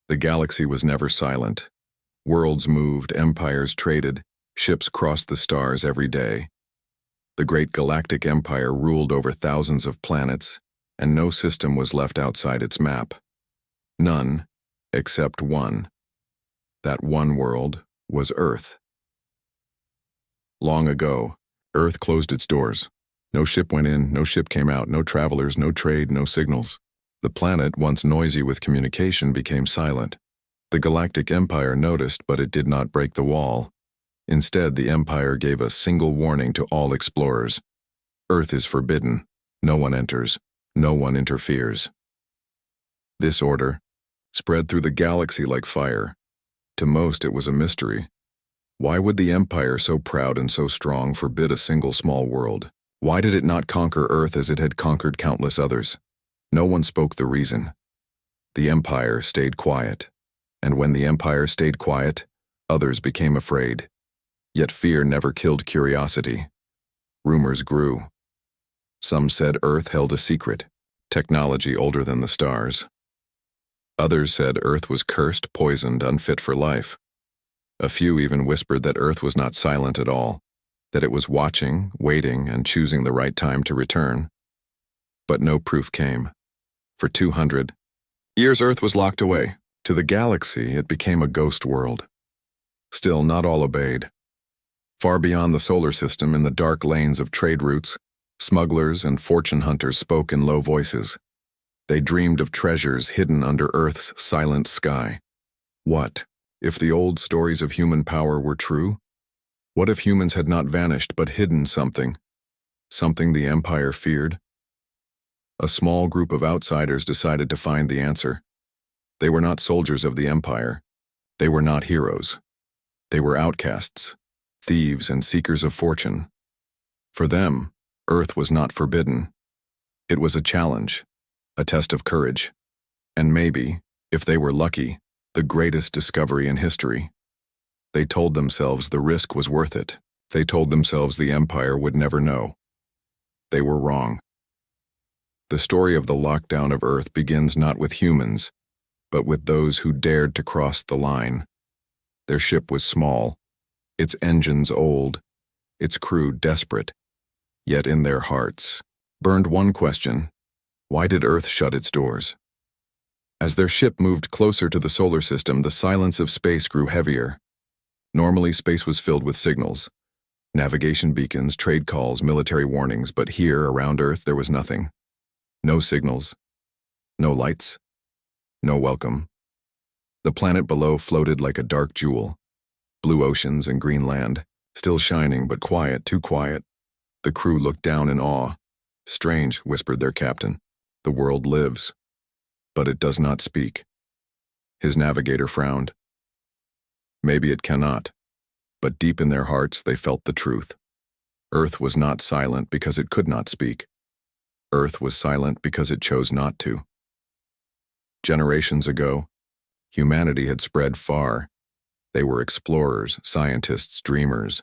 The galaxy was never silent. Worlds moved, empires traded, ships crossed the stars every day. The great Galactic Empire ruled over thousands of planets, and no system was left outside its map. None, except one. That one world was Earth. Long ago, Earth closed its doors. No ship went in, no ship came out, no travelers, no trade, no signals. The planet, once noisy with communication, became silent. The Galactic Empire noticed, but it did not break the wall. Instead, the Empire gave a single warning to all explorers. Earth is forbidden. No one enters. No one interferes. This order spread through the galaxy like fire. To most, it was a mystery. Why would the Empire, so proud and so strong, forbid a single small world? Why did it not conquer Earth as it had conquered countless others? No one spoke the reason. The Empire stayed quiet. And when the Empire stayed quiet, others became afraid. Yet fear never killed curiosity. Rumors grew. Some said Earth held a secret, technology older than the stars. Others said Earth was cursed, poisoned, unfit for life. A few even whispered that Earth was not silent at all, that it was watching, waiting, and choosing the right time to return. But no proof came. For 200 years, Earth was locked away. To the galaxy, it became a ghost world. Still, not all obeyed. Far beyond the solar system, in the dark lanes of trade routes, smugglers and fortune hunters spoke in low voices. They dreamed of treasures hidden under Earth's silent sky. What, if the old stories of human power were true? What if humans had not vanished but hidden something? Something the Empire feared? A small group of outsiders decided to find the answer. They were not soldiers of the Empire. They were not heroes. They were outcasts, thieves and seekers of fortune. For them, Earth was not forbidden. It was a challenge, a test of courage, and maybe, if they were lucky, the greatest discovery in history. They told themselves the risk was worth it. They told themselves the Empire would never know. They were wrong. The story of the lockdown of Earth begins not with humans, but with those who dared to cross the line. Their ship was small, its engines old, its crew desperate, yet in their hearts burned one question: why did Earth shut its doors? As their ship moved closer to the solar system, the silence of space grew heavier. Normally, space was filled with signals, navigation beacons, trade calls, military warnings, but here, around Earth, there was nothing. No signals, no lights, no welcome. The planet below floated like a dark jewel. Blue oceans and green land, still shining but quiet, too quiet. The crew looked down in awe. Strange, whispered their captain. The world lives, but it does not speak. His navigator frowned. Maybe it cannot, but deep in their hearts they felt the truth. Earth was not silent because it could not speak. Earth was silent because it chose not to. Generations ago, humanity had spread far. They were explorers, scientists, dreamers.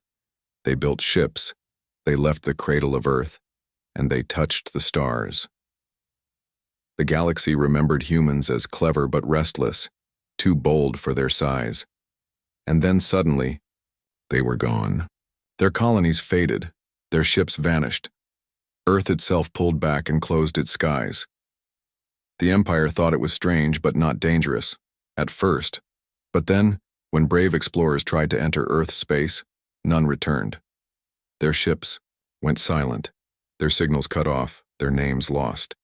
They built ships, they left the cradle of Earth, and they touched the stars. The galaxy remembered humans as clever but restless, too bold for their size. And then suddenly, they were gone. Their colonies faded, their ships vanished. Earth itself pulled back and closed its skies. The Empire thought it was strange but not dangerous, at first. But then, when brave explorers tried to enter Earth's space, none returned. Their ships went silent, their signals cut off, their names lost.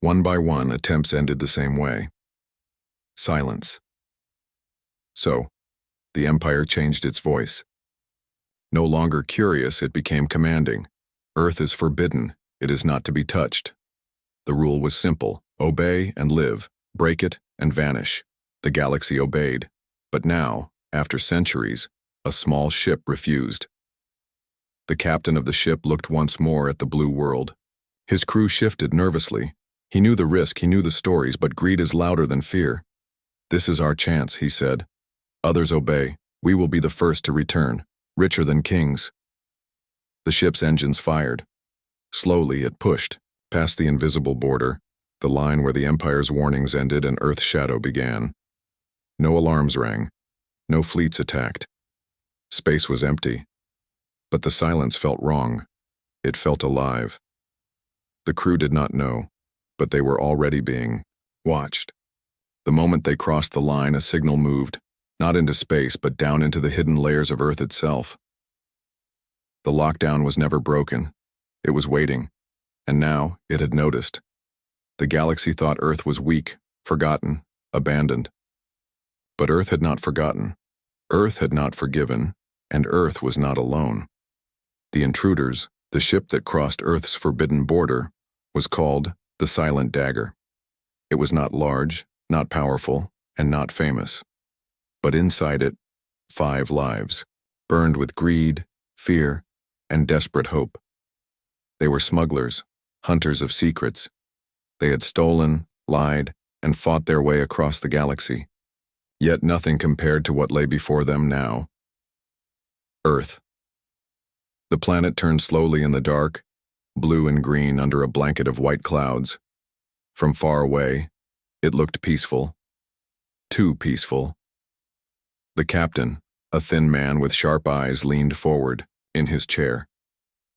One by one, attempts ended the same way. Silence. So, the Empire changed its voice. No longer curious, it became commanding. Earth is forbidden, it is not to be touched. The rule was simple: obey and live, break it and vanish. The galaxy obeyed. But now, after centuries, a small ship refused. The captain of the ship looked once more at the blue world. His crew shifted nervously. He knew the risk, he knew the stories, but greed is louder than fear. This is our chance, he said. Others obey. We will be the first to return, richer than kings. The ship's engines fired. Slowly it pushed, past the invisible border, the line where the Empire's warnings ended and Earth's shadow began. No alarms rang. No fleets attacked. Space was empty. But the silence felt wrong. It felt alive. The crew did not know, but they were already being watched. The moment they crossed the line, a signal moved, not into space, but down into the hidden layers of Earth itself. The lockdown was never broken. It was waiting, and now it had noticed. The galaxy thought Earth was weak, forgotten, abandoned. But Earth had not forgotten. Earth had not forgiven, and Earth was not alone. The intruders, the ship that crossed Earth's forbidden border, was called the Silent Dagger. It was not large, not powerful, and not famous. But inside it, 5 lives, burned with greed, fear, and desperate hope. They were smugglers, hunters of secrets. They had stolen, lied, and fought their way across the galaxy. Yet nothing compared to what lay before them now. Earth. The planet turned slowly in the dark, blue and green under a blanket of white clouds. From far away, it looked peaceful. Too peaceful. The captain, a thin man with sharp eyes, leaned forward, in his chair.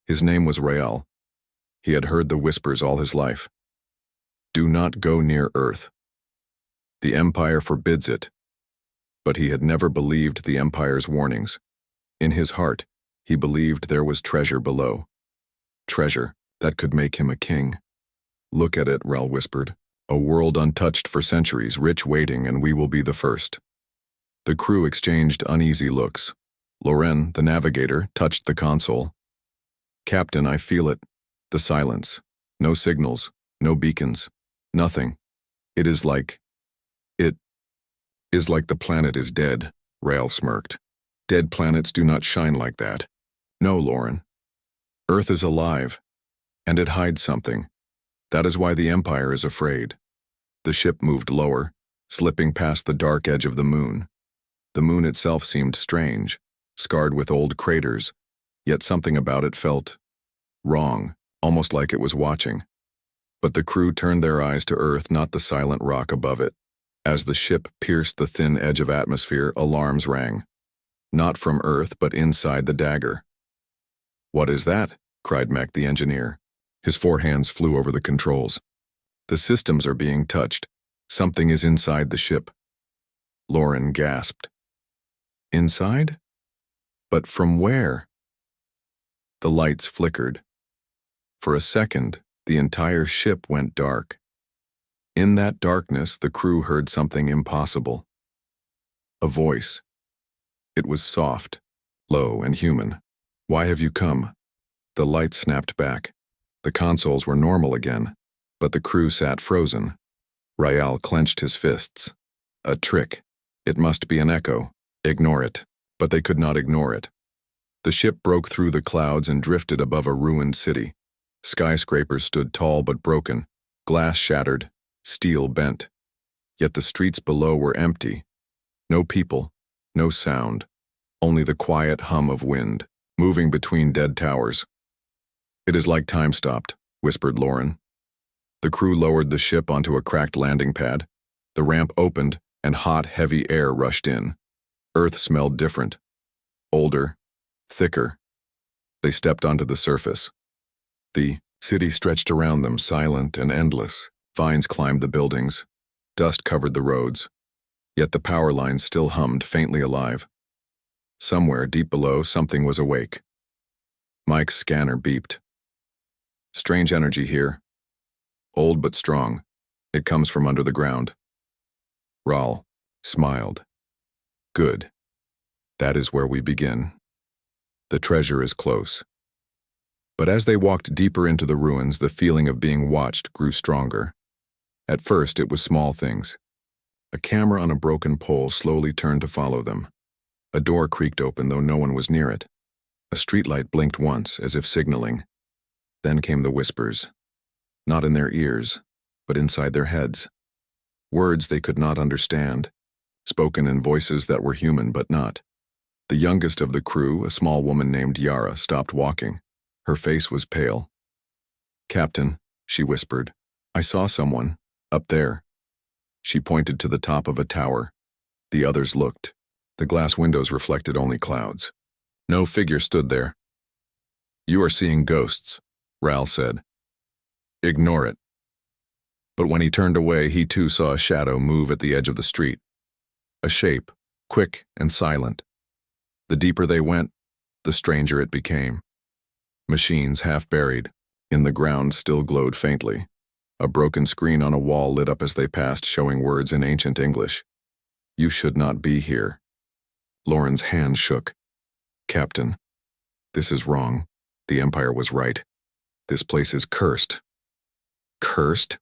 His name was Rael. He had heard the whispers all his life. Do not go near Earth. The Empire forbids it. But he had never believed the Empire's warnings. In his heart, he believed there was treasure below. Treasure that could make him a king. Look at it, Rael whispered. A world untouched for centuries, rich waiting, and we will be the first. The crew exchanged uneasy looks. Loren, the navigator, touched the console. Captain, I feel it. The silence. No signals, no beacons, nothing. It is like the planet is dead, Rael smirked. Dead planets do not shine like that. No, Loren. Earth is alive, and it hides something. That is why the Empire is afraid. The ship moved lower, slipping past the dark edge of the moon. The moon itself seemed strange, scarred with old craters, yet something about it felt wrong, almost like it was watching. But the crew turned their eyes to Earth, not the silent rock above it. As the ship pierced the thin edge of atmosphere, alarms rang. Not from Earth, but inside the dagger. What is that? Cried Mech, the engineer. His 4 hands flew over the controls. The systems are being touched. Something is inside the ship. Loren gasped. Inside? But from where? The lights flickered. For a second, the entire ship went dark. In that darkness, the crew heard something impossible. A voice. It was soft, low, and human. Why have you come? The lights snapped back. The consoles were normal again, but the crew sat frozen. Rael clenched his fists. A trick. It must be an echo. Ignore it. But they could not ignore it. The ship broke through the clouds and drifted above a ruined city. Skyscrapers stood tall but broken, glass shattered, steel bent. Yet the streets below were empty. No people, no sound, only the quiet hum of wind, moving between dead towers. It is like time stopped, whispered Loren. The crew lowered the ship onto a cracked landing pad. The ramp opened, and hot, heavy air rushed in. Earth smelled different. Older, thicker. They stepped onto the surface. The city stretched around them, silent and endless. Vines climbed the buildings. Dust covered the roads. Yet the power lines still hummed, faintly alive. Somewhere, deep below, something was awake. Mike's scanner beeped. Strange energy here. Old but strong. It comes from under the ground. Rael smiled. Good. That is where we begin. The treasure is close. But as they walked deeper into the ruins, the feeling of being watched grew stronger. At first, it was small things. A camera on a broken pole slowly turned to follow them. A door creaked open, though no one was near it. A streetlight blinked once, as if signaling. Then came the whispers. Not in their ears, but inside their heads. Words they could not understand, spoken in voices that were human but not. The youngest of the crew, a small woman named Yara, stopped walking. Her face was pale. Captain, she whispered, I saw someone, up there. She pointed to the top of a tower. The others looked. The glass windows reflected only clouds. No figure stood there. "You are seeing ghosts," Ral said. "Ignore it." But when he turned away, he too saw a shadow move at the edge of the street. A shape, quick and silent. The deeper they went, the stranger it became. Machines half buried. In the ground still glowed faintly. A broken screen on a wall lit up as they passed, showing words in ancient English. "You should not be here." Lauren's hand shook. "Captain, this is wrong. The Empire was right. This place is cursed." "Cursed?"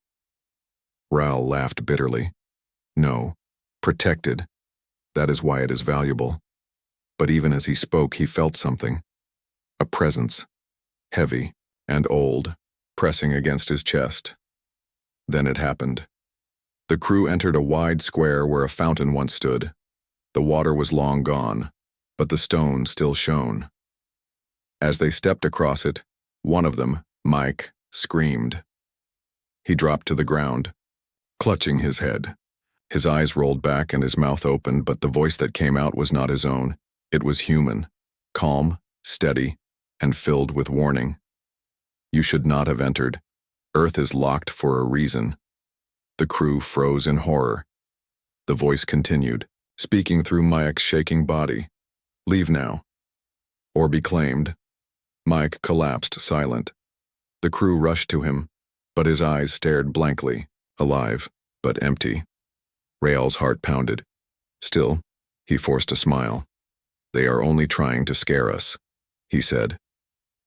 Ral laughed bitterly. "No, protected. That is why it is valuable." But even as he spoke, he felt something. A presence, heavy and old, pressing against his chest. Then it happened. The crew entered a wide square where a fountain once stood. The water was long gone, but the stone still shone. As they stepped across it, one of them, Mike, screamed. He dropped to the ground, clutching his head. His eyes rolled back and his mouth opened, but the voice that came out was not his own. It was human, calm, steady, and filled with warning. "You should not have entered. Earth is locked for a reason." The crew froze in horror. The voice continued, speaking through Mike's shaking body. "Leave now, or be claimed." Mike collapsed, silent. The crew rushed to him, but his eyes stared blankly, alive, but empty. Rael's heart pounded. Still, he forced a smile. "They are only trying to scare us," he said.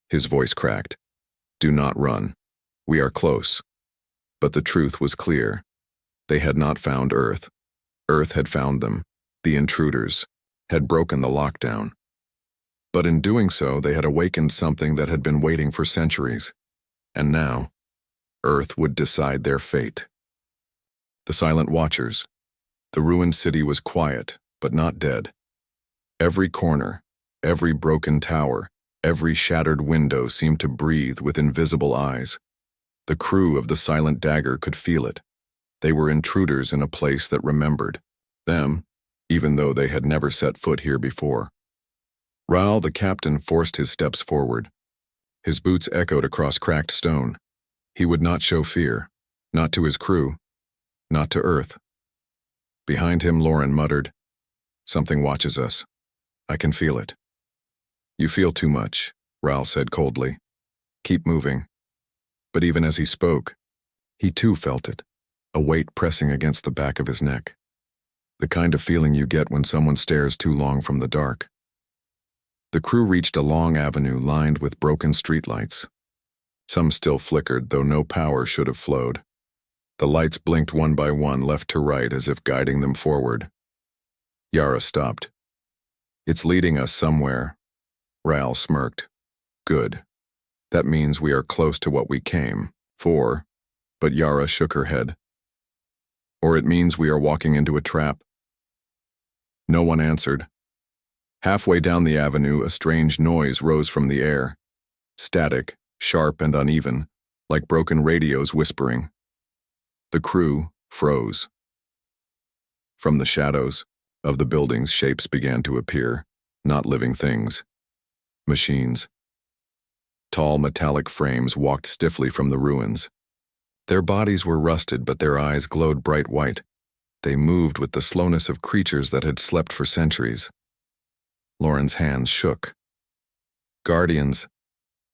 His voice cracked. "Do not run. We are close." But the truth was clear. They had not found Earth. Earth had found them. The intruders had broken the lockdown. But in doing so, they had awakened something that had been waiting for centuries. And now, Earth would decide their fate. The silent watchers. The ruined city was quiet, but not dead. Every corner, every broken tower, every shattered window seemed to breathe with invisible eyes. The crew of the Silent Dagger could feel it. They were intruders in a place that remembered them, even though they had never set foot here before. Raoul, the captain, forced his steps forward. His boots echoed across cracked stone. He would not show fear, not to his crew, not to Earth. Behind him, Lauren muttered, "Something watches us. I can feel it." "You feel too much," Raoul said coldly. "Keep moving." But even as he spoke, he too felt it, a weight pressing against the back of his neck. The kind of feeling you get when someone stares too long from the dark. The crew reached a long avenue lined with broken streetlights. Some still flickered, though no power should have flowed. The lights blinked one by one left to right as if guiding them forward. Yara stopped. "It's leading us somewhere." Raoul smirked. "Good. That means we are close to what we came for," but Yara shook her head. "Or it means we are walking into a trap." No one answered. Halfway down the avenue, a strange noise rose from the air. Static, sharp and uneven, like broken radios whispering. The crew froze. From the shadows of the buildings, shapes began to appear, not living things. Machines. Tall metallic frames walked stiffly from the ruins. Their bodies were rusted, but their eyes glowed bright white. They moved with the slowness of creatures that had slept for centuries. Lauren's hands shook. Guardians.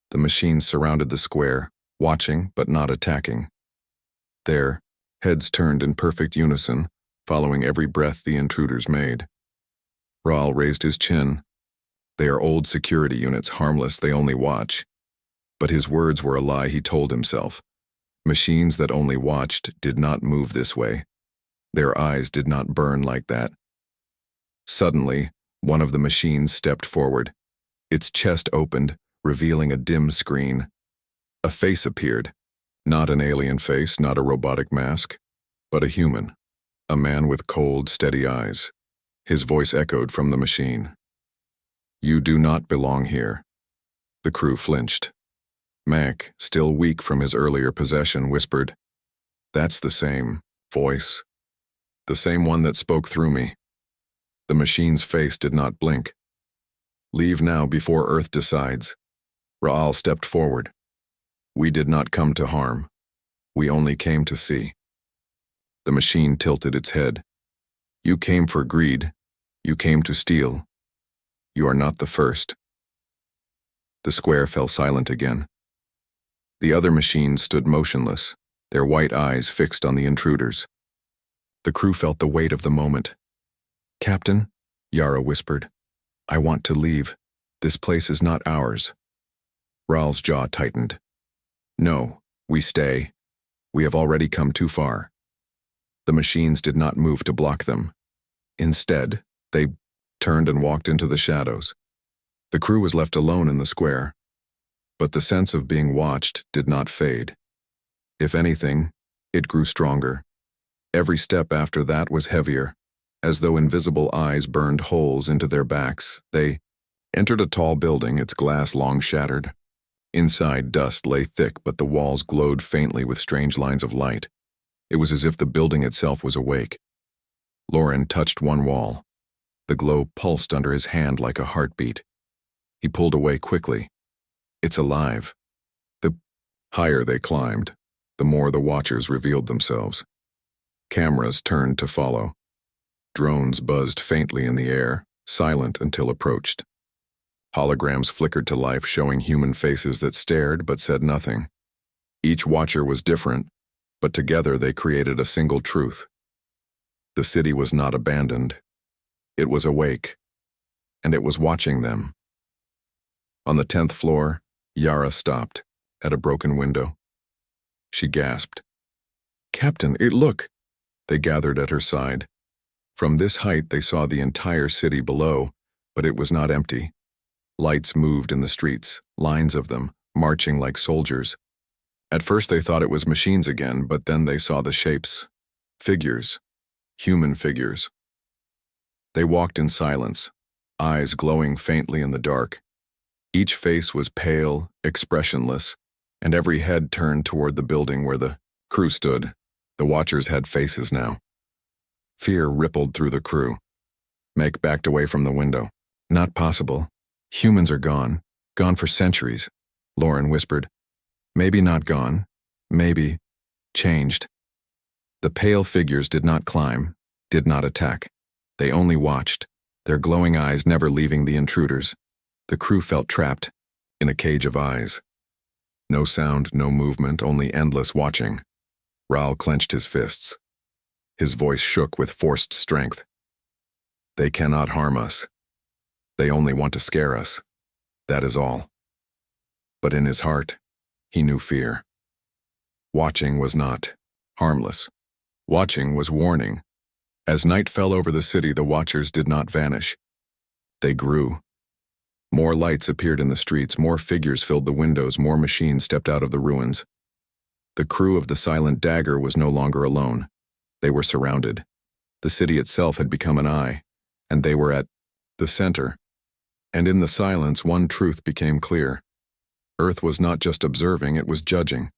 The machines surrounded the square, watching but not attacking. Their heads turned in perfect unison, following every breath the intruders made. Raoul raised his chin. "They are old security units, harmless, they only watch." But his words were a lie, he told himself. Machines that only watched did not move this way. Their eyes did not burn like that. Suddenly, one of the machines stepped forward. Its chest opened, revealing a dim screen. A face appeared. Not an alien face, not a robotic mask, but a human. A man with cold, steady eyes. His voice echoed from the machine. "You do not belong here." The crew flinched. Mac, still weak from his earlier possession, whispered, "That's the same voice. The same one that spoke through me." The machine's face did not blink. Leave now before Earth decides. Raal stepped forward. We did not come to harm. We only came to see. The machine tilted its head. You came for greed. You came to steal. You are not the first. The square fell silent again. The other machines stood motionless, their white eyes fixed on the intruders. The crew felt the weight of the moment. Captain, Yara whispered, I want to leave. This place is not ours. Raal's jaw tightened. No, we stay. We have already come too far. The machines did not move to block them. Instead, they turned and walked into the shadows. The crew was left alone in the square. But the sense of being watched did not fade. If anything, it grew stronger. Every step after that was heavier. As though invisible eyes burned holes into their backs, they entered a tall building, its glass long shattered. Inside, dust lay thick, but the walls glowed faintly with strange lines of light. It was as if the building itself was awake. Loren touched one wall. The glow pulsed under his hand like a heartbeat. He pulled away quickly. It's alive. The higher they climbed, the more the watchers revealed themselves. Cameras turned to follow. Drones buzzed faintly in the air, silent until approached. Holograms flickered to life, showing human faces that stared but said nothing. Each watcher was different, but together they created a single truth. The city was not abandoned. It was awake, and it was watching them. On the 10th floor, Yara stopped, at a broken window. She gasped. Captain, look! They gathered at her side. From this height they saw the entire city below, but it was not empty. Lights moved in the streets, lines of them, marching like soldiers. At first they thought it was machines again, but then they saw the shapes. Figures. Human figures. They walked in silence, eyes glowing faintly in the dark. Each face was pale, expressionless, and every head turned toward the building where the crew stood. The watchers had faces now. Fear rippled through the crew. Meg backed away from the window. Not possible. Humans are gone. Gone for centuries, Loren whispered. Maybe not gone. Maybe changed. The pale figures did not climb, did not attack. They only watched, their glowing eyes never leaving the intruders. The crew felt trapped, in a cage of eyes. No sound, no movement, only endless watching. Raal clenched his fists. His voice shook with forced strength. They cannot harm us. They only want to scare us. That is all. But in his heart, he knew fear. Watching was not harmless. Watching was warning. As night fell over the city, the watchers did not vanish. They grew. More lights appeared in the streets, more figures filled the windows, more machines stepped out of the ruins. The crew of the Silent Dagger was no longer alone. They were surrounded. The city itself had become an eye, and they were at the center. And in the silence, one truth became clear. Earth was not just observing, it was judging.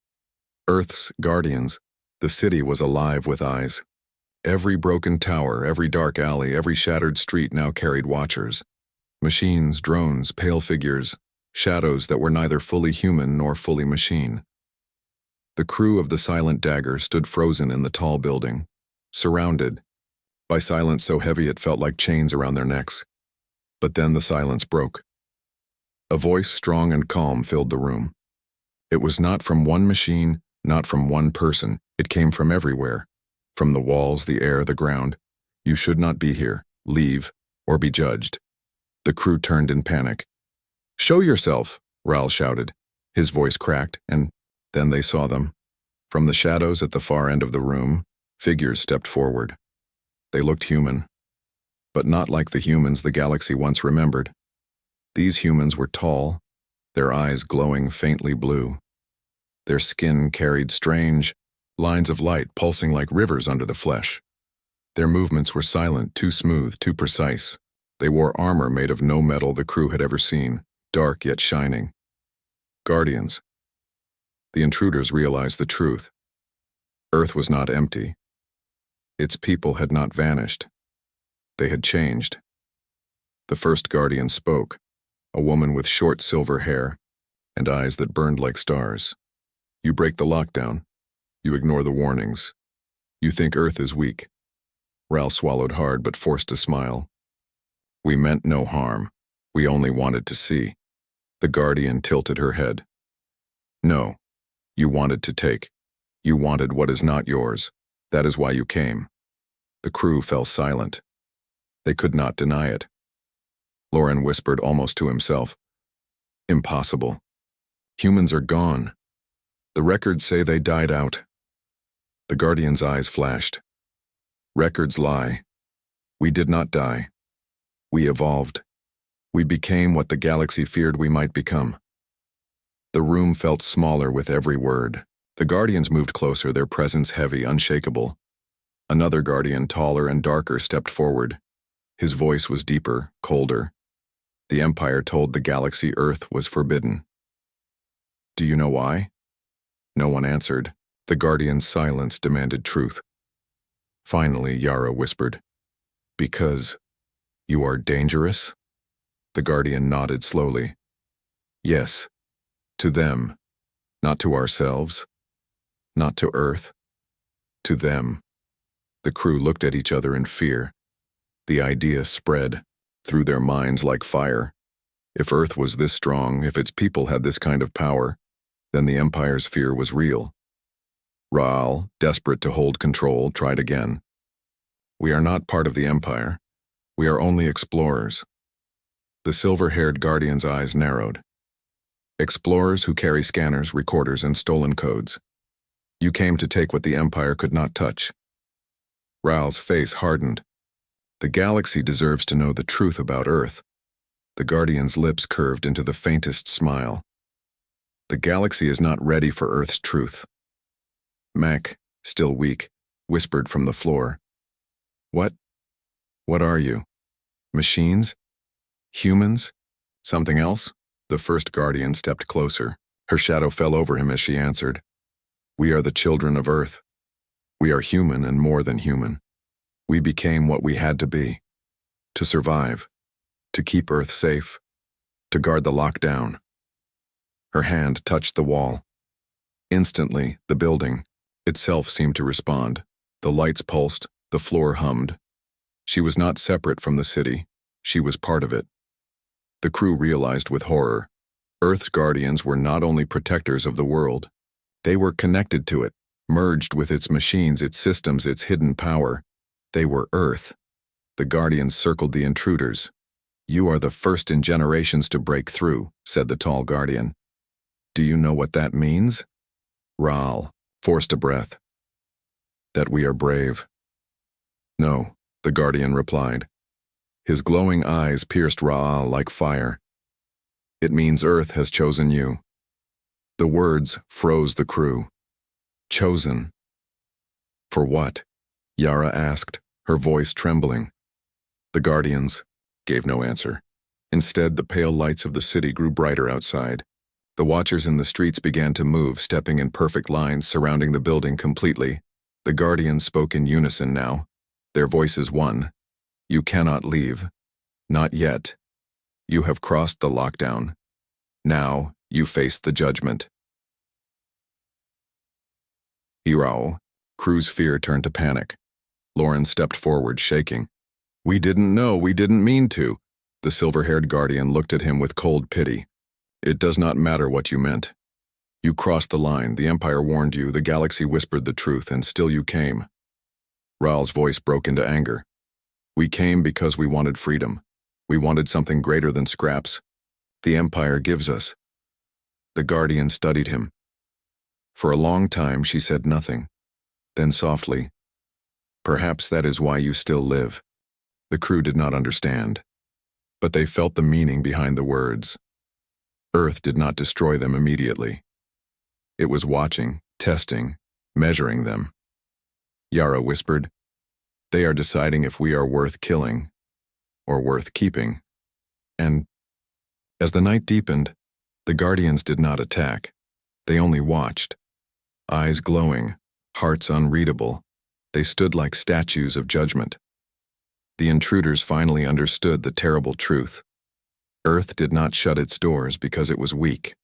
Earth's guardians, the city was alive with eyes. Every broken tower, every dark alley, every shattered street now carried watchers. Machines, drones, pale figures, shadows that were neither fully human nor fully machine. The crew of the Silent Dagger stood frozen in the tall building, surrounded by silence so heavy it felt like chains around their necks. But then the silence broke. A voice strong and calm filled the room. It was not from one machine, not from one person. It came from everywhere. From the walls, the air, the ground. You should not be here. Leave, or be judged. The crew turned in panic. Show yourself, Raal shouted. His voice cracked, and then they saw them. From the shadows at the far end of the room, figures stepped forward. They looked human, but not like the humans the galaxy once remembered. These humans were tall, their eyes glowing faintly blue. Their skin carried strange lines of light pulsing like rivers under the flesh. Their movements were silent, too smooth, too precise. They wore armor made of no metal the crew had ever seen, dark yet shining. Guardians. The intruders realized the truth. Earth was not empty. Its people had not vanished. They had changed. The first guardian spoke, a woman with short silver hair and eyes that burned like stars. You break the lockdown. You ignore the warnings. You think Earth is weak. Ral swallowed hard but forced a smile. We meant no harm. We only wanted to see. The guardian tilted her head. No. You wanted to take. You wanted what is not yours. That is why you came. The crew fell silent. They could not deny it. Loren whispered almost to himself. Impossible. Humans are gone. The records say they died out. The guardian's eyes flashed. Records lie. We did not die. We evolved. We became what the galaxy feared we might become. The room felt smaller with every word. The guardians moved closer, their presence heavy, unshakable. Another guardian, taller and darker, stepped forward. His voice was deeper, colder. The Empire told the galaxy Earth was forbidden. Do you know why? No one answered. The guardian's silence demanded truth. Finally, Yara whispered, Because you are dangerous? The guardian nodded slowly. Yes. To them. Not to ourselves. Not to Earth. To them. The crew looked at each other in fear. The idea spread through their minds like fire. If Earth was this strong, if its people had this kind of power, then the Empire's fear was real. Raal, desperate to hold control, tried again. We are not part of the Empire. We are only explorers. The silver-haired guardian's eyes narrowed. Explorers who carry scanners, recorders, and stolen codes. You came to take what the Empire could not touch. Raal's face hardened. The galaxy deserves to know the truth about Earth. The guardian's lips curved into the faintest smile. The galaxy is not ready for Earth's truth. Mac, still weak, whispered from the floor. What? What are you? Machines? Humans? Something else? The first guardian stepped closer. Her shadow fell over him as she answered. We are the children of Earth. We are human and more than human. We became what we had to be. To survive. To keep Earth safe. To guard the lockdown. Her hand touched the wall. Instantly, the building itself seemed to respond. The lights pulsed, the floor hummed. She was not separate from the city. She was part of it. The crew realized with horror. Earth's guardians were not only protectors of the world. They were connected to it, merged with its machines, its systems, its hidden power. They were Earth. The guardians circled the intruders. You are the first in generations to break through, said the tall guardian. Do you know what that means? Raal forced a breath. That we are brave. No, the guardian replied. His glowing eyes pierced Raal like fire. It means Earth has chosen you. The words froze the crew. Chosen. For what? Yara asked, her voice trembling. The guardians gave no answer. Instead, the pale lights of the city grew brighter outside. The watchers in the streets began to move, stepping in perfect lines, surrounding the building completely. The guardians spoke in unison now. Their voices one. You cannot leave. Not yet. You have crossed the lockdown. Now, you face the judgment. Irao. Crew's fear turned to panic. Loren stepped forward, shaking. We didn't know, we didn't mean to. The silver-haired guardian looked at him with cold pity. It does not matter what you meant. You crossed the line, the Empire warned you, the galaxy whispered the truth, and still you came. Raal's voice broke into anger. We came because we wanted freedom. We wanted something greater than scraps. The Empire gives us. The guardian studied him. For a long time she said nothing. Then softly, perhaps that is why you still live. The crew did not understand, but they felt the meaning behind the words. Earth did not destroy them immediately. It was watching, testing, measuring them. Yara whispered, They are deciding if we are worth killing or worth keeping. And as the night deepened, the guardians did not attack. They only watched. Eyes glowing, hearts unreadable, they stood like statues of judgment. The intruders finally understood the terrible truth. Earth did not shut its doors because it was weak.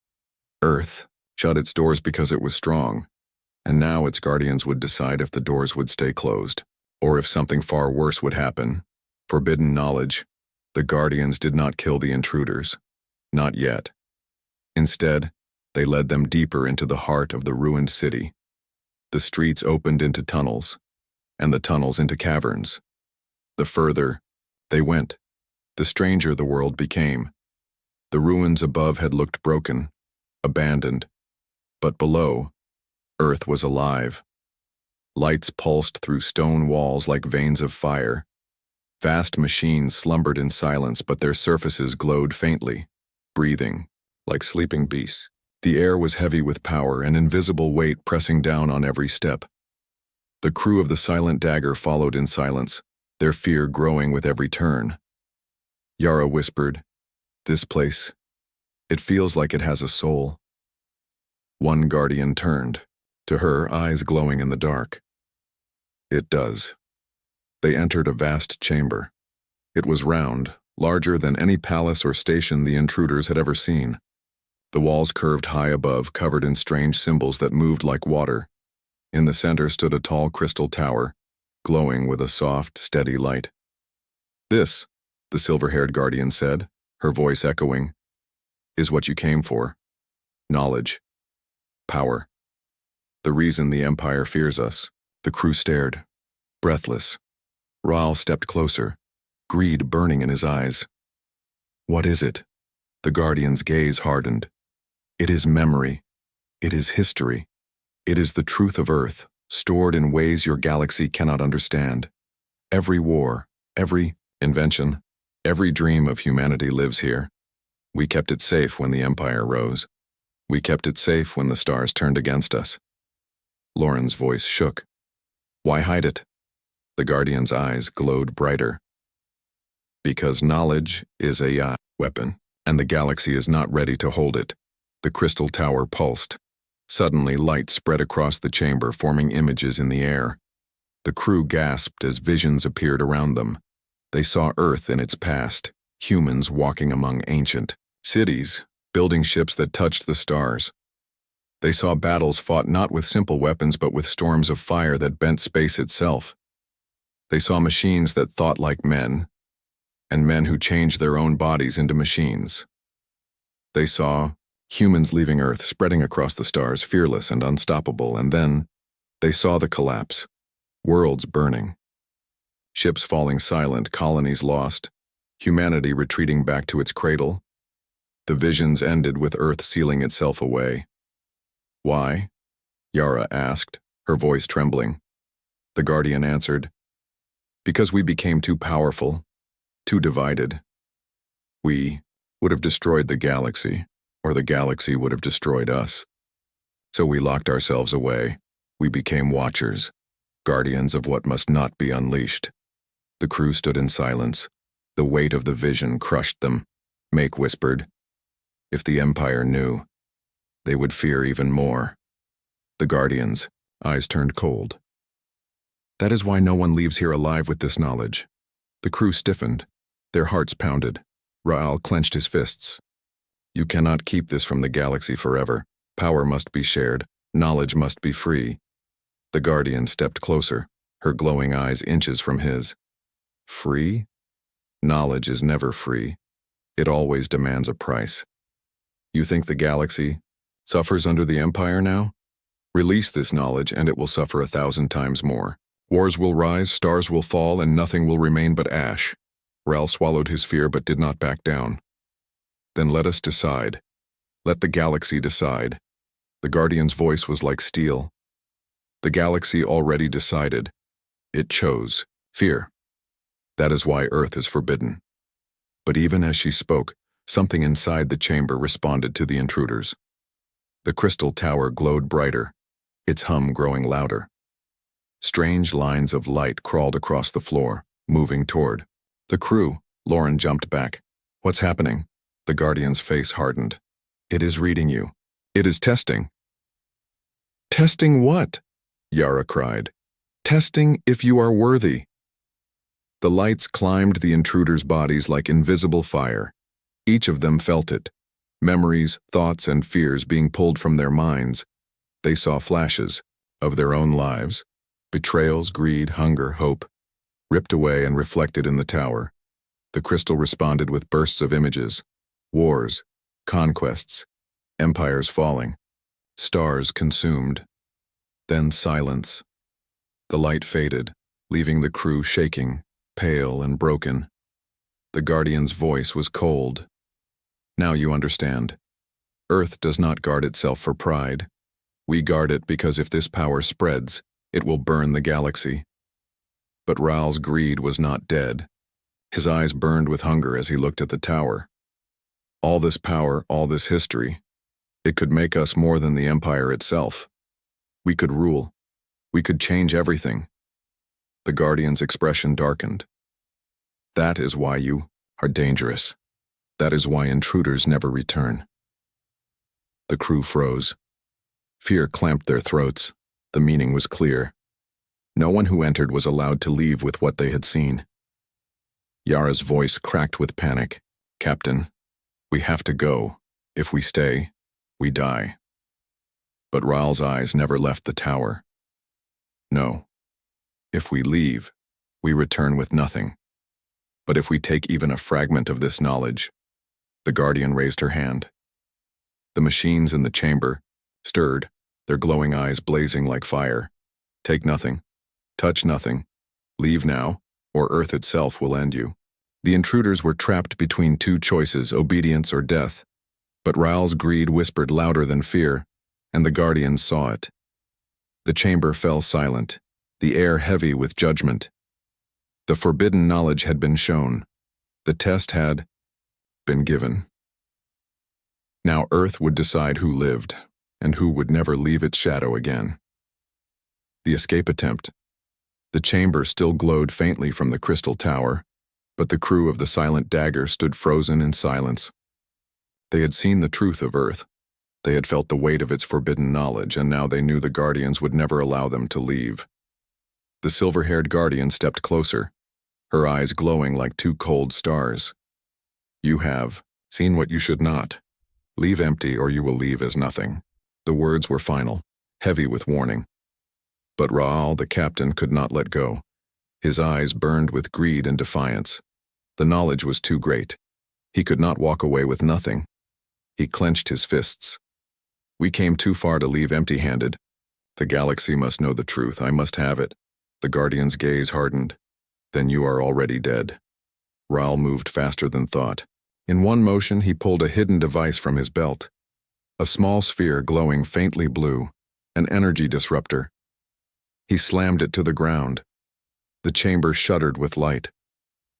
Earth shut its doors because it was strong, and now its guardians would decide if the doors would stay closed, or if something far worse would happen. Forbidden knowledge. The guardians did not kill the intruders. Not yet. Instead, they led them deeper into the heart of the ruined city. The streets opened into tunnels, and the tunnels into caverns. The further they went, the stranger the world became. The ruins above had looked broken, abandoned, but below, Earth was alive. Lights pulsed through stone walls like veins of fire. Vast machines slumbered in silence, but their surfaces glowed faintly, breathing like sleeping beasts. The air was heavy with power, an invisible weight pressing down on every step. The crew of the Silent Dagger followed in silence, their fear growing with every turn. Yara whispered, "This place, it feels like it has a soul." One guardian turned, to her, eyes glowing in the dark. "It does." They entered a vast chamber. It was round, larger than any palace or station the intruders had ever seen. The walls curved high above, covered in strange symbols that moved like water. In the center stood a tall crystal tower, glowing with a soft, steady light. "This," the silver-haired guardian said, her voice echoing, "is what you came for. Knowledge. Power. The reason the Empire fears us." The crew stared, breathless. Raal stepped closer, greed burning in his eyes. "What is it?" The guardian's gaze hardened. "It is memory. It is history. It is the truth of Earth, stored in ways your galaxy cannot understand. Every war, every invention, every dream of humanity lives here. We kept it safe when the Empire rose. We kept it safe when the stars turned against us." Lauren's voice shook. "Why hide it?" The guardian's eyes glowed brighter. "Because knowledge is a weapon, and the galaxy is not ready to hold it." The crystal tower pulsed. Suddenly, light spread across the chamber, forming images in the air. The crew gasped as visions appeared around them. They saw Earth in its past, humans walking among ancient cities, building ships that touched the stars. They saw battles fought not with simple weapons but with storms of fire that bent space itself. They saw machines that thought like men, and men who changed their own bodies into machines. They saw humans leaving Earth, spreading across the stars, fearless and unstoppable, and then they saw the collapse, worlds burning, ships falling silent, colonies lost, humanity retreating back to its cradle. The visions ended with Earth sealing itself away. "Why?" Yara asked, her voice trembling. The guardian answered, "Because we became too powerful, too divided. We would have destroyed the galaxy, or the galaxy would have destroyed us. So we locked ourselves away. We became watchers, guardians of what must not be unleashed." The crew stood in silence. The weight of the vision crushed them. Make whispered, "If the Empire knew, they would fear even more." The guardians' eyes turned cold. "That is why no one leaves here alive with this knowledge." The crew stiffened. Their hearts pounded. Raal clenched his fists. "You cannot keep this from the galaxy forever. Power must be shared. Knowledge must be free." The guardian stepped closer, her glowing eyes inches from his. "Free? Knowledge is never free. It always demands a price. You think the galaxy suffers under the Empire now? Release this knowledge and it will suffer 1,000 times more. Wars will rise, stars will fall, and nothing will remain but ash." Raal swallowed his fear but did not back down. "Then let us decide. Let the galaxy decide." The guardian's voice was like steel. The galaxy already decided. It chose fear. That is why Earth is forbidden. But even as she spoke, something inside the chamber responded to the intruders. The crystal tower glowed brighter, its hum growing louder. Strange lines of light crawled across the floor, moving toward the crew. Lauren jumped back. "What's happening?" The guardian's face hardened. "It is reading you. It is testing." "Testing what?" Yara cried. "Testing if you are worthy." The lights climbed the intruders' bodies like invisible fire. Each of them felt it. Memories, thoughts, and fears being pulled from their minds. They saw flashes of their own lives. Betrayals, greed, hunger, hope. Ripped away and reflected in the tower. The crystal responded with bursts of images. Wars, conquests, empires falling, stars consumed. Then silence. The light faded, leaving the crew shaking, pale and broken. The Guardian's voice was cold. Now you understand. Earth does not guard itself for pride. We guard it because if this power spreads, it will burn the galaxy. But Raal's greed was not dead. His eyes burned with hunger as he looked at the tower. All this power, all this history, it could make us more than the Empire itself. We could rule. We could change everything. The Guardian's expression darkened. That is why you are dangerous. That is why intruders never return. The crew froze. Fear clamped their throats. The meaning was clear. No one who entered was allowed to leave with what they had seen. Yara's voice cracked with panic. Captain, we have to go. If we stay, we die. But Raal's eyes never left the tower. No. If we leave, we return with nothing. But if we take even a fragment of this knowledge, the Guardian raised her hand. The machines in the chamber stirred, their glowing eyes blazing like fire. Take nothing. Touch nothing. Leave now, or Earth itself will end you. The intruders were trapped between two choices, obedience or death. But Raal's greed whispered louder than fear, and the Guardians saw it. The chamber fell silent, the air heavy with judgment. The forbidden knowledge had been shown. The test had been given. Now Earth would decide who lived, and who would never leave its shadow again. The escape attempt. The chamber still glowed faintly from the crystal tower, but the crew of the Silent Dagger stood frozen in silence. They had seen the truth of Earth. They had felt the weight of its forbidden knowledge, and now they knew the Guardians would never allow them to leave. The silver-haired Guardian stepped closer, her eyes glowing like two cold stars. You have seen what you should not. Leave empty or you will leave as nothing. The words were final, heavy with warning. But Raal, the captain, could not let go. His eyes burned with greed and defiance. The knowledge was too great. He could not walk away with nothing. He clenched his fists. We came too far to leave empty-handed. The galaxy must know the truth. I must have it. The Guardian's gaze hardened. Then you are already dead. Raal moved faster than thought. In one motion, he pulled a hidden device from his belt. A small sphere glowing faintly blue, an energy disruptor. He slammed it to the ground. The chamber shuddered with light.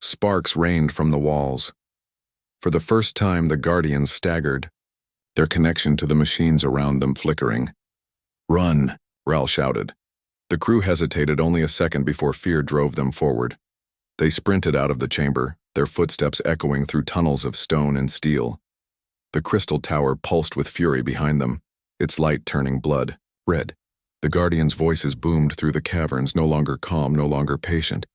Sparks rained from the walls. For the first time, the Guardians staggered, their connection to the machines around them flickering. Run, Raal shouted. The crew hesitated only a second before fear drove them forward. They sprinted out of the chamber, their footsteps echoing through tunnels of stone and steel. The crystal tower pulsed with fury behind them, its light turning blood red. The Guardians' voices boomed through the caverns, no longer calm, no longer patient.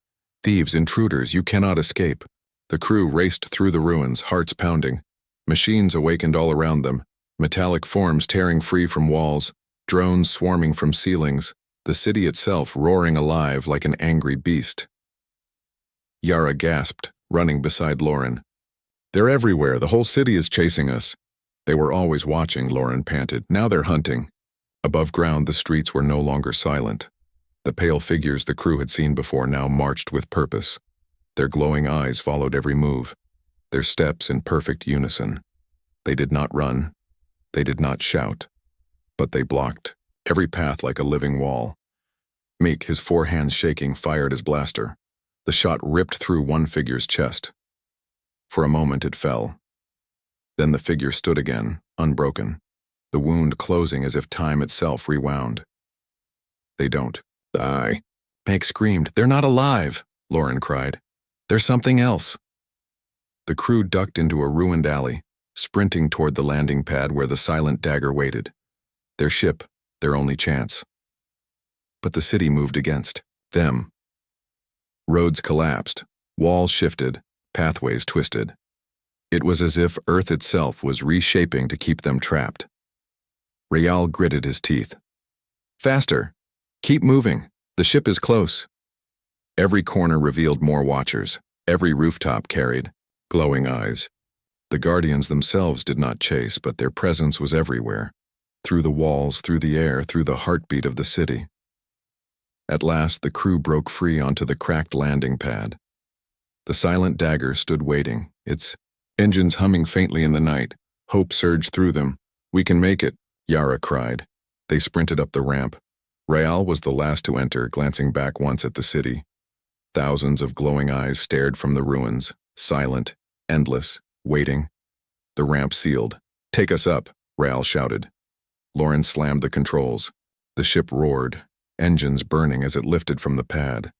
Thieves, intruders, you cannot escape. The crew raced through the ruins, hearts pounding. Machines awakened all around them, metallic forms tearing free from walls, drones swarming from ceilings, the city itself roaring alive like an angry beast. Yara gasped, running beside Lauren. They're everywhere, the whole city is chasing us. They were always watching, Lauren panted. Now they're hunting. Above ground, the streets were no longer silent. The pale figures the crew had seen before now marched with purpose. Their glowing eyes followed every move, their steps in perfect unison. They did not run. They did not shout. But they blocked, every path like a living wall. Meek, his four hands shaking, fired his blaster. The shot ripped through one figure's chest. For a moment it fell. Then the figure stood again, unbroken, the wound closing as if time itself rewound. They don't die. Meg screamed. They're not alive, Lauren cried. There's something else. The crew ducked into a ruined alley, sprinting toward the landing pad where the Silent Dagger waited. Their ship, their only chance. But the city moved against them. Roads collapsed, Walls shifted, pathways twisted. It was as if Earth itself was reshaping to keep them trapped. Raal gritted his teeth. Faster! Keep moving! The ship is close! Every corner revealed more watchers. Every rooftop carried glowing eyes. The Guardians themselves did not chase, but their presence was everywhere. Through the walls, through the air, through the heartbeat of the city. At last, the crew broke free onto the cracked landing pad. The silent dagger stood waiting, its engines humming faintly in the night. Hope surged through them. "We can make it," Yara cried. They sprinted up the ramp. Raal was the last to enter, glancing back once at the city. Thousands of glowing eyes stared from the ruins, silent, endless, waiting. The ramp sealed. "Take us up," Raal shouted. Lauren slammed the controls. The ship roared, engines burning as it lifted from the pad.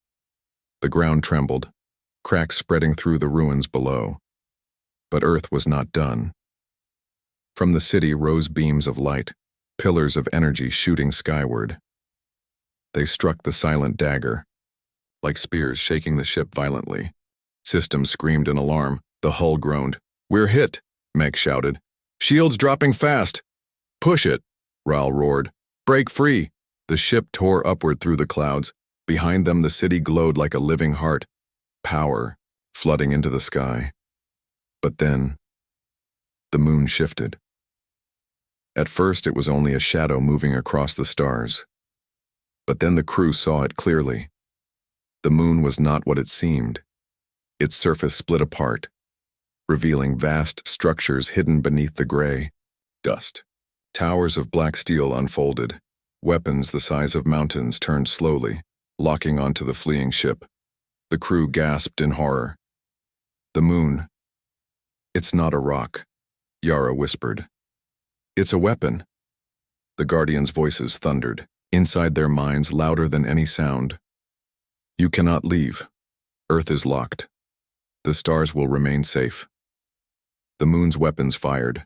The ground trembled, cracks spreading through the ruins below. But Earth was not done. From the city rose beams of light, pillars of energy shooting skyward. They struck the silent dagger, like spears shaking the ship violently. Systems screamed in alarm. The hull groaned. "We're hit," Meg shouted. "Shields dropping fast!" "Push it," Raal roared. "Break free!" The ship tore upward through the clouds. Behind them the city glowed like a living heart, power flooding into the sky. But then, the moon shifted. At first it was only a shadow moving across the stars. But then the crew saw it clearly. The moon was not what it seemed. Its surface split apart, revealing vast structures hidden beneath the gray dust. Towers of black steel unfolded. Weapons the size of mountains turned slowly, locking onto the fleeing ship. The crew gasped in horror. "The moon. It's not a rock," Yara whispered. "It's a weapon." The Guardians' voices thundered, inside their minds louder than any sound. "You cannot leave. Earth is locked. The stars will remain safe." The moon's weapons fired.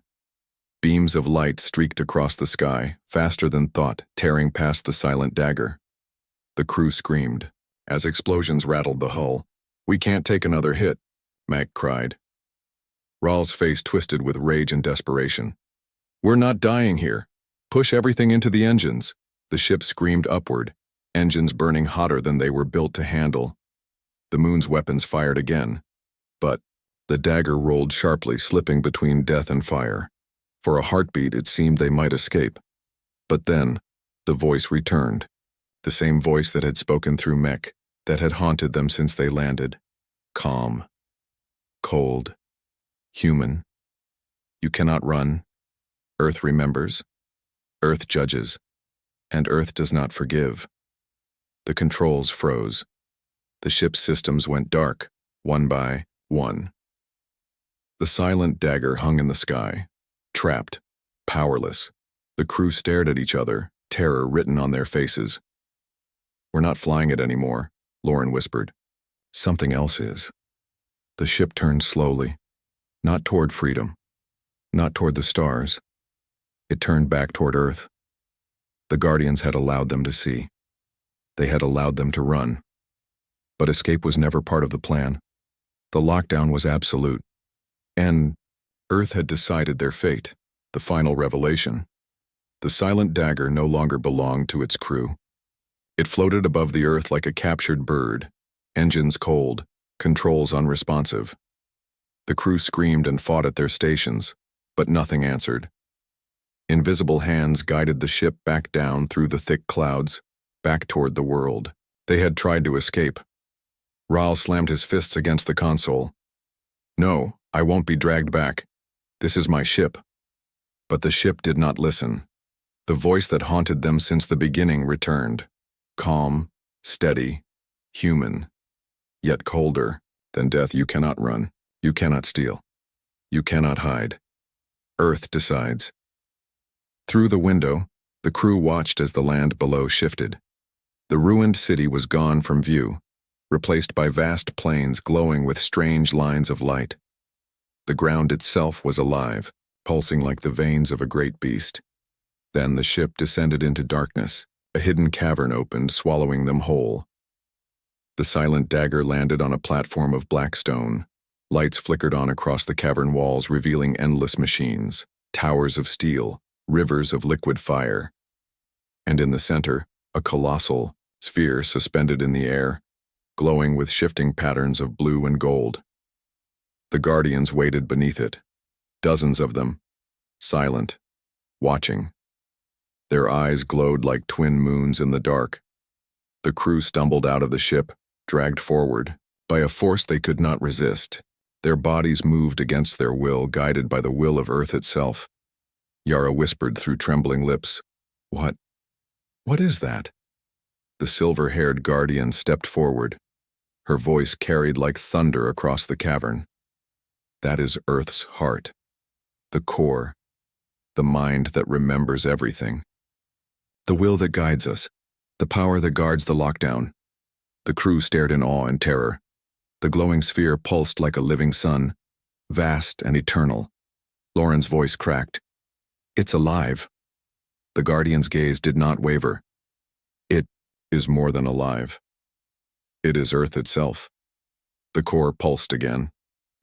Beams of light streaked across the sky, faster than thought, tearing past the silent dagger. The crew screamed, as explosions rattled the hull. "We can't take another hit," Mac cried. Raal's face twisted with rage and desperation. "We're not dying here. Push everything into the engines." The ship screamed upward, engines burning hotter than they were built to handle. The moon's weapons fired again. But the dagger rolled sharply, slipping between death and fire. For a heartbeat, it seemed they might escape. But then, the voice returned. The same voice that had spoken through Mech, that had haunted them since they landed. Calm. Cold. Human. "You cannot run. Earth remembers. Earth judges. And Earth does not forgive." The controls froze. The ship's systems went dark, one by one. The silent dagger hung in the sky, trapped, powerless. The crew stared at each other, terror written on their faces. "We're not flying it anymore," Lauren whispered. "Something else is." The ship turned slowly, not toward freedom, not toward the stars. It turned back toward Earth. The Guardians had allowed them to see. They had allowed them to run. But escape was never part of the plan. The lockdown was absolute. And Earth had decided their fate, the final revelation. The silent dagger no longer belonged to its crew. It floated above the Earth like a captured bird, engines cold, controls unresponsive. The crew screamed and fought at their stations, but nothing answered. Invisible hands guided the ship back down through the thick clouds, back toward the world. They had tried to escape. Raal slammed his fists against the console. "No, I won't be dragged back. This is my ship." But the ship did not listen. The voice that haunted them since the beginning returned. Calm, steady, human, yet colder than death. "You cannot run. You cannot steal. You cannot hide. Earth decides." Through the window, the crew watched as the land below shifted. The ruined city was gone from view, replaced by vast plains glowing with strange lines of light. The ground itself was alive, pulsing like the veins of a great beast. Then the ship descended into darkness. A hidden cavern opened, swallowing them whole. The silent dagger landed on a platform of black stone. Lights flickered on across the cavern walls, revealing endless machines, towers of steel, rivers of liquid fire. And in the center, a colossal sphere suspended in the air, glowing with shifting patterns of blue and gold. The Guardians waited beneath it, dozens of them, silent, watching. Their eyes glowed like twin moons in the dark. The crew stumbled out of the ship, dragged forward by a force they could not resist. Their bodies moved against their will, guided by the will of Earth itself. Yara whispered through trembling lips, What is that?" The silver-haired Guardian stepped forward. Her voice carried like thunder across the cavern. "That is Earth's heart, the core, the mind that remembers everything. The will that guides us, the power that guards the lockdown." The crew stared in awe and terror. The glowing sphere pulsed like a living sun, vast and eternal. Lauren's voice cracked. "It's alive." The Guardian's gaze did not waver. "It is more than alive. It is Earth itself." The core pulsed again.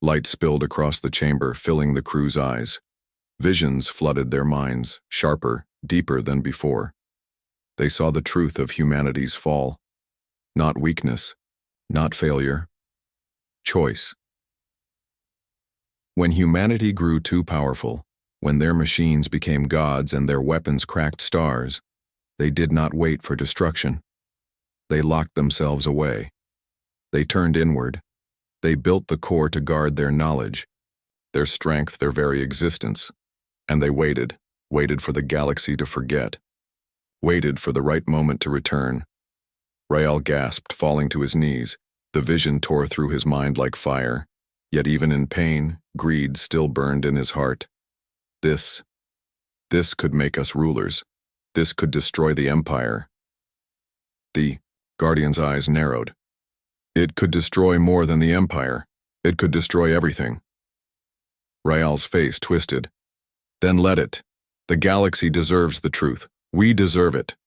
Light spilled across the chamber, filling the crew's eyes. Visions flooded their minds, sharper, deeper than before. They saw the truth of humanity's fall. Not weakness, not failure. Choice. When humanity grew too powerful, when their machines became gods and their weapons cracked stars, they did not wait for destruction. They locked themselves away. They turned inward. They built the core to guard their knowledge, their strength, their very existence. And they waited for the galaxy to forget, waited for the right moment to return. Rael gasped, falling to his knees. The vision tore through his mind like fire, yet even in pain, greed still burned in his heart. This could make us rulers. This could destroy the Empire. The Guardian's eyes narrowed. It could destroy more than the Empire. It could destroy everything. Rael's face twisted. Then let it. The galaxy deserves the truth. We deserve it.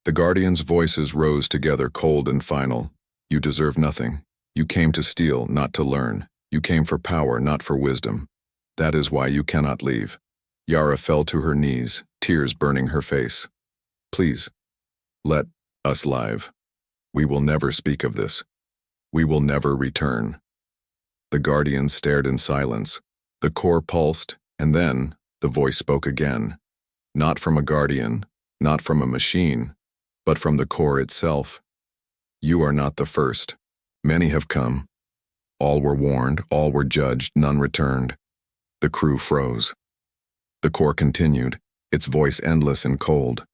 The Guardians' voices rose together, cold and final. You deserve nothing. You came to steal, not to learn. You came for power, not for wisdom. That is why you cannot leave. Yara fell to her knees, tears burning her face. Please, let us live. We will never speak of this. We will never return. The Guardians stared in silence. The core pulsed, and then the voice spoke again. Not from a Guardian, not from a machine, but from the core itself. You are not the first. Many have come. All were warned, all were judged, none returned. The crew froze. The core continued, its voice endless and cold.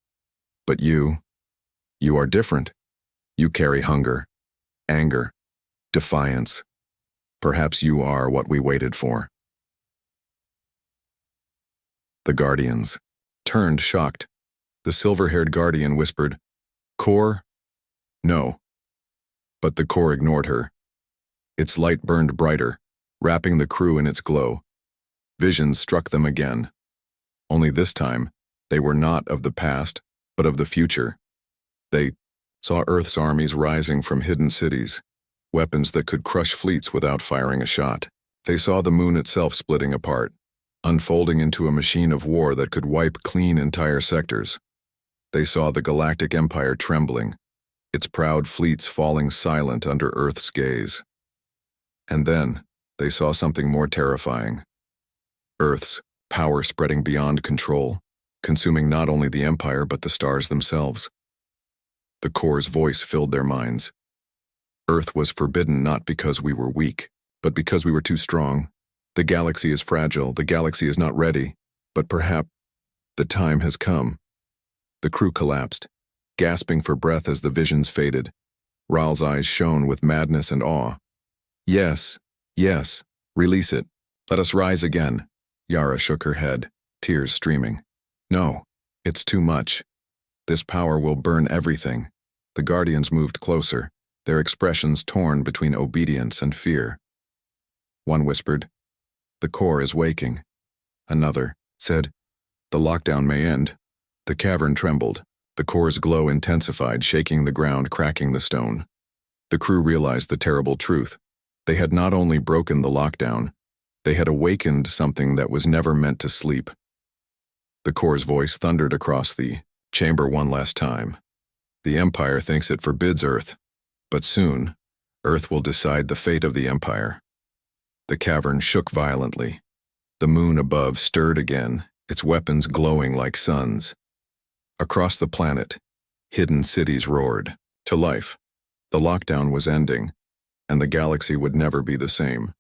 But you are different. You carry hunger, anger, defiance. Perhaps you are what we waited for. The Guardians turned, shocked. The silver-haired Guardian whispered, Core? No. But the core ignored her. Its light burned brighter, wrapping the crew in its glow. Visions struck them again. Only this time, they were not of the past, but of the future. They saw Earth's armies rising from hidden cities, weapons that could crush fleets without firing a shot. They saw the moon itself splitting apart, unfolding into a machine of war that could wipe clean entire sectors. They saw the Galactic Empire trembling, its proud fleets falling silent under Earth's gaze. And then, they saw something more terrifying. Earth's power spreading beyond control, consuming not only the Empire but the stars themselves. The core's voice filled their minds. Earth was forbidden not because we were weak, but because we were too strong. The galaxy is fragile, the galaxy is not ready, but perhaps the time has come. The crew collapsed, gasping for breath as the visions faded. Rael's eyes shone with madness and awe. Yes, release it. Let us rise again. Yara shook her head, tears streaming. No, it's too much. This power will burn everything. The Guardians moved closer, their expressions torn between obedience and fear. One whispered, The core is waking. Another said, The lockdown may end. The cavern trembled. The core's glow intensified, shaking the ground, cracking the stone. The crew realized the terrible truth. They had not only broken the lockdown, they had awakened something that was never meant to sleep. The Corps' voice thundered across the chamber one last time. The Empire thinks it forbids Earth, but soon, Earth will decide the fate of the Empire. The cavern shook violently. The moon above stirred again, its weapons glowing like suns. Across the planet, hidden cities roared to life. The lockdown was ending, and the galaxy would never be the same.